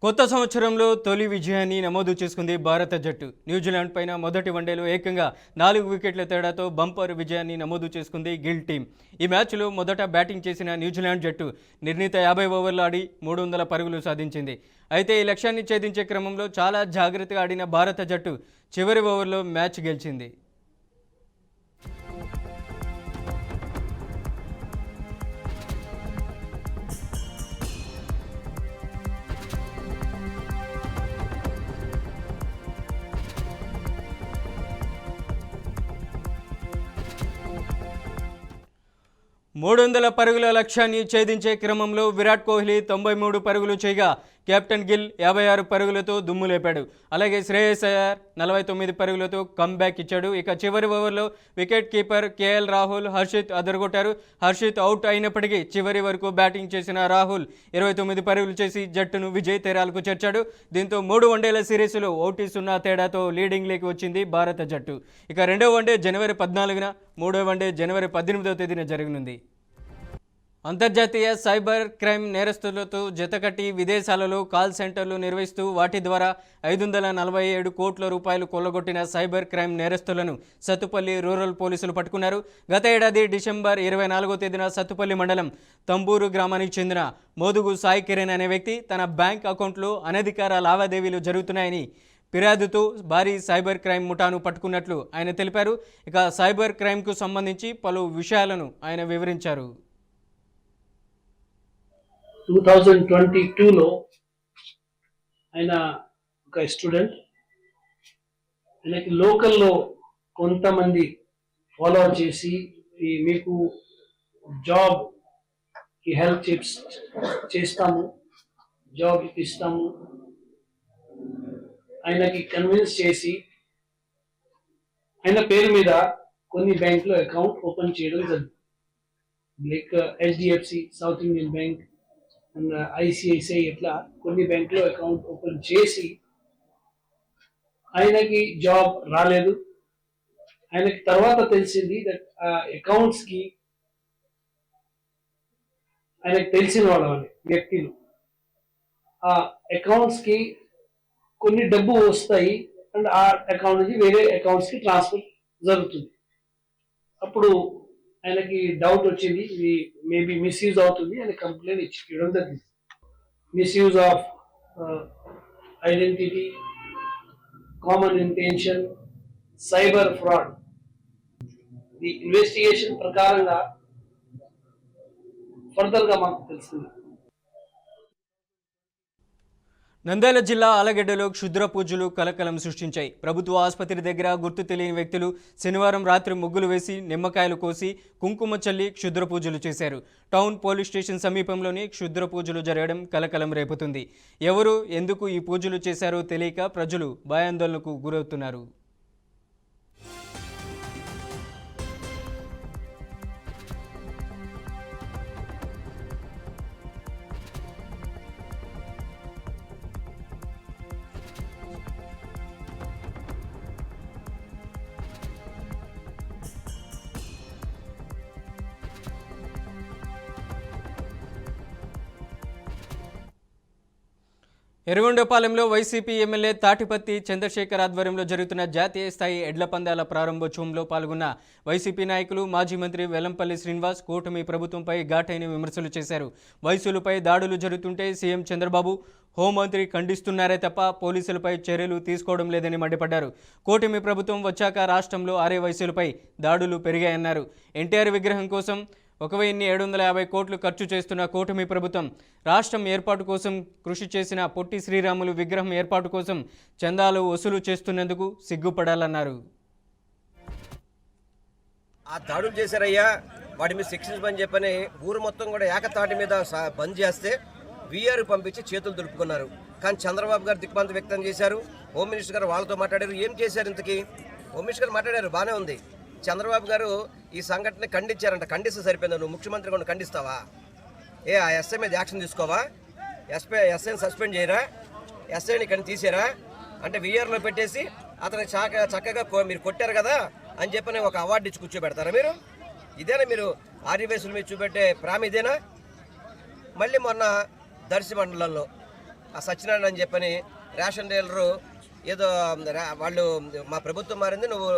కొత్త సంవత్సరంలో తొలి విజయాన్ని నమోదు చేసుకుంది భారత జట్టు. న్యూజిలాండ్ పైన మొదటి వన్డేలో ఏకంగా 4 వికెట్ల తేడాతో బంపర్ విజయాన్ని నమోదు చేసుకుంది గిల్ టీం. ఈ మ్యాచ్లో మొదట బ్యాటింగ్ చేసిన న్యూజిలాండ్ జట్టు నిర్ణీత 50 ఓవర్లు ఆడి 300 పరుగులు సాధించింది. అయితే ఈ లక్ష్యాన్ని ఛేదించే క్రమంలో చాలా జాగ్రత్తగా ఆడిన భారత జట్టు చివరి ఓవర్లో మ్యాచ్ గెలిచింది. 300 పరుగుల లక్ష్యాన్ని ఛేదించే క్రమంలో విరాట్ కోహ్లీ 93 పరుగులు చేయగా కెప్టెన్ గిల్ 56 పరుగులతో దుమ్ము లేపాడు. అలాగే శ్రేయస్ అయ్యర్ 49 పరుగులతో కమ్బ్యాక్ ఇచ్చాడు. ఇక చివరి ఓవర్లో wicket keeper KL Rahul, Harshit అదరగొట్టారు. హర్షిత్ అవుట్ అయినప్పటికీ చివరి వరకు బ్యాటింగ్ చేసిన రాహుల్ 29 పరుగులు చేసి జట్టును విజయ తీరాలకు చేర్చాడు. దీంతో 3 వన్డేల సిరీస్లో 1-0 తేడాతో లీడింగ్లోకి వచ్చింది భారత జట్టు. ఇక రెండో వన్డే జనవరి 14న, మూడో వన్డే జనవరి 18వ తేదీన జరగనుంది. అంతర్జాతీయ సైబర్ క్రైమ్ నేరస్తులతో జతకట్టి విదేశాలలో కాల్ సెంటర్లు నిర్వహిస్తూ వాటి ద్వారా 547 కోట్ల రూపాయలు కొల్లగొట్టిన సైబర్ క్రైమ్ నేరస్తులను సత్తుపల్లి రూరల్ పోలీసులు పట్టుకున్నారు. గత ఏడాది డిసెంబర్ 24వ తేదీన సత్తుపల్లి మండలం తంబూరు గ్రామానికి చెందిన మోదుగు సాయి కిరణ్ అనే వ్యక్తి తన బ్యాంక్ అకౌంట్లో అనధికార లావాదేవీలు జరుగుతున్నాయని ఫిర్యాదుతో భారీ సైబర్ క్రైమ్ ముఠాను పట్టుకున్నట్లు ఆయన తెలిపారు. ఇక సైబర్ క్రైమ్కు సంబంధించి పలు విషయాలను ఆయన వివరించారు. 2022లో ఆయన ఒక స్టూడెంట్, ఆయనకి లోకల్లో కొంతమంది ఫాలో చేసి మీకు జాబ్ కి హెల్ప్ చేస్తాము, జాబ్ ఇస్తాము ఆయనకి కన్విన్స్ చేసి ఆయన పేరు మీద కొన్ని బ్యాంకులో అకౌంట్ ఓపెన్ చేయడం జరిగింది. Like HDFC, south Indian bank and ICICI ఇట్లా కొన్ని బ్యాంకులో అకౌంట్ ఓపెన్ చేసి ఆయనకి జాబ్ రాలేదు. ఆయనకి తర్వాత తెలిసింది దట్ అకౌంట్స్ కి ఆయనకి తెలిసిన వాళ్ళని వ్యక్తులు ఆ అకౌంట్స్ కి కొన్ని డబ్బు వస్తాయి అండ్ ఆ అకౌంట్ నుంచి వేరే అకౌంట్స్ కి ట్రాన్స్ఫర్ జరుగుతుంది. అప్పుడు ఆయనకి డౌట్ వచ్చింది, ఇది మేబీ మిస్యూజ్ అవుతుంది అని కంప్లైంట్ ఇవ్వడం జరిగింది. Misuse of identity, common intention, cyber fraud. ఈ ఇన్వెస్టిగేషన్ ప్రకారంగా ఫర్దర్గా మాకు తెలిసింది. నంద్యాల జిల్లా ఆలగడ్డలో క్షుద్ర పూజలు కలకలం సృష్టించాయి. ప్రభుత్వ ఆసుపత్రి దగ్గర గుర్తు తెలియని వ్యక్తులు శనివారం రాత్రి ముగ్గులు వేసి నిమ్మకాయలు కోసి కుంకుమ చల్లి క్షుద్ర పూజలు చేశారు. టౌన్ పోలీస్ స్టేషన్ సమీపంలోని క్షుద్ర పూజలు జరగడం కలకలం రేపుతుంది. ఎవరు ఎందుకు ఈ పూజలు చేశారో తెలియక ప్రజలు భయాందోళనకు గురవుతున్నారు. ఎర్రగొండపాలెంలో వైసీపీ ఎమ్మెల్యే తాటిపత్తి చంద్రశేఖర్ ఆధ్వర్యంలో జరుగుతున్న జాతీయ స్థాయి ఎడ్ల పందాల ప్రారంభోత్సవంలో పాల్గొన్న వైసీపీ నాయకులు మాజీ మంత్రి వెల్లంపల్లి శ్రీనివాస్ కూటమి ప్రభుత్వంపై ఘాటైన విమర్శలు చేశారు. వయసులపై దాడులు జరుగుతుంటే సీఎం చంద్రబాబు, హోంమంత్రి ఖండిస్తున్నారే తప్ప పోలీసులపై చర్యలు తీసుకోవడం లేదని మండిపడ్డారు. కూటమి ప్రభుత్వం వచ్చాక రాష్ట్రంలో ఆరే వయసులపై దాడులు పెరిగాయన్నారు. ఎన్టీఆర్ విగ్రహం కోసం 1750 కోట్లు ఖర్చు చేస్తున్న కూటమి ప్రభుత్వం రాష్ట్రం ఏర్పాటు కోసం కృషి చేసిన పొట్టి శ్రీరాములు విగ్రహం ఏర్పాటు కోసం చందాలు వసూలు చేస్తున్నందుకు సిగ్గుపడాలన్నారు. ఆ దాడులు చేశారయ్యా, వాటి మీద శిక్షించమని చెప్పని ఊరు మొత్తం కూడా ఏకతాటి మీద బంద్ చేస్తే వీఆర్ పంపించి చేతులు దులుపుకున్నారు. కానీ చంద్రబాబు గారు దిగ్భ్రాంతి వ్యక్తం చేశారు. హోమ్ మినిస్టర్ గారు వాళ్ళతో మాట్లాడారు. ఏం చేశారు ఇంతకీ? హోమ్ మినిస్టర్ గారు మాట్లాడారు, బాగానే ఉంది. చంద్రబాబు గారు ఈ సంఘటన ఖండించారంట. ఖండిస్తే సరిపోయింది, నువ్వు ముఖ్యమంత్రి కూడా ఖండిస్తావా? ఆ ఎస్ఐ మీద యాక్షన్ తీసుకోవా? ఎస్ఐని సస్పెండ్ చేయరా? ఎస్ఐని ఇక్కడ తీసారా? అంటే వీఆర్లో పెట్టేసి అతను చక్కగా మీరు కొట్టారు కదా అని చెప్పని ఒక అవార్డు ఇచ్చి కూర్చోబెడతారా మీరు? ఇదేనా మీరు ఆర్యవేసుల మీద చూపెట్టే ప్రేమ? ఇదేనా? మళ్ళీ మొన్న దర్శి మండలంలో ఆ సత్యనారాయణ అని చెప్పని రేషన్ డీలరు ఏదో వాళ్ళు మా ప్రభుత్వం మారింది, నువ్వు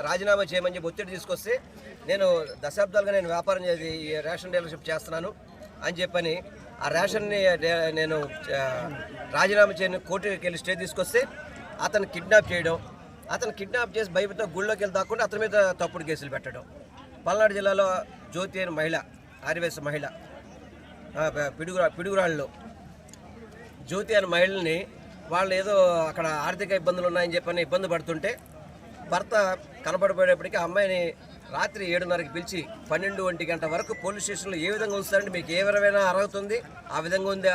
రాజీనామా చేయమని చెప్పి ఒత్తిడి తీసుకొస్తే నేను దశాబ్దాలుగా నేను వ్యాపారం చేసి రేషన్ డీలర్షిప్ చేస్తున్నాను అని చెప్పని ఆ రేషన్ని నేను రాజీనామా చేయని కోర్టుకి వెళ్ళి స్టే తీసుకొస్తే అతను కిడ్నాప్ చేయడం, అతను కిడ్నాప్ చేసి భయపడితో గుళ్ళోకి వెళ్ళి దాక్కుండా అతని మీద తప్పుడు కేసులు పెట్టడం. పల్నాడు జిల్లాలో జ్యోతి అని మహిళ, ఆదివాసీ మహిళ, పిడుగురాళ్ళలో జ్యోతి అనే మహిళని వాళ్ళు ఏదో అక్కడ ఆర్థిక ఇబ్బందులు ఉన్నాయని చెప్పని ఇబ్బంది పడుతుంటే భర్త కనపడిపోయేటప్పటికీ ఆ అమ్మాయిని రాత్రి 7:30కి పిలిచి 12-1 గంట వరకు పోలీస్ స్టేషన్లో ఏ విధంగా ఉంచుతారంటే మీకు ఏ విధమైన అర్హత ఉంది, ఆ విధంగా ఉంది.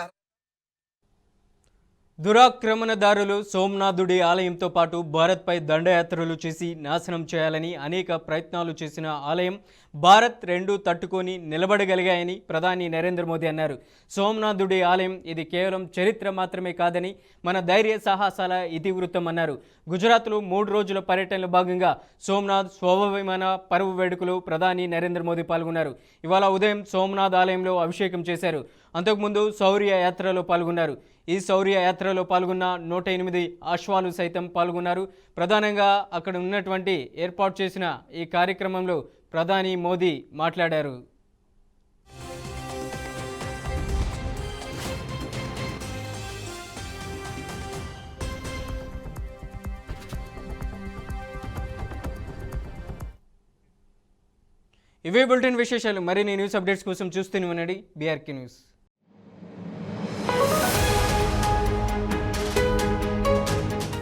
దురాక్రమణదారులు సోమనాథుడి ఆలయంతో పాటు భారత్పై దండయాత్రలు చేసి నాశనం చేయాలని అనేక ప్రయత్నాలు చేసిన ఆలయం భారత్ రెండు తట్టుకొని నిలబడగలిగాయని ప్రధాని నరేంద్ర మోదీ అన్నారు. సోమనాథుడి ఆలయం ఇది కేవలం చరిత్ర మాత్రమే కాదని మన ధైర్య సాహసాల ఇతివృత్తం అన్నారు. గుజరాత్లో 3 రోజుల పర్యటనలో భాగంగా సోమనాథ్ స్వాభిమాన పర్వ వేడుకలో ప్రధాని నరేంద్ర మోదీ పాల్గొన్నారు. ఇవాళ ఉదయం సోమనాథ్ ఆలయంలో అభిషేకం చేశారు. అంతకుముందు శౌర్య యాత్రలో పాల్గొన్నారు. ఈ శౌర్య యాత్రలో పాల్గొన్న 108 అశ్వాలు సైతం పాల్గొన్నారు. ప్రధానంగా అక్కడ ఉన్నటువంటి ఏర్పాటు చేసిన ఈ కార్యక్రమంలో ప్రధాని మోదీ మాట్లాడారు. ఇవే బులెటిన్ విశేషాలు. మరిన్ని న్యూస్ అప్డేట్స్ కోసం చూస్తూనే ఉండండి బీఆర్కే న్యూస్.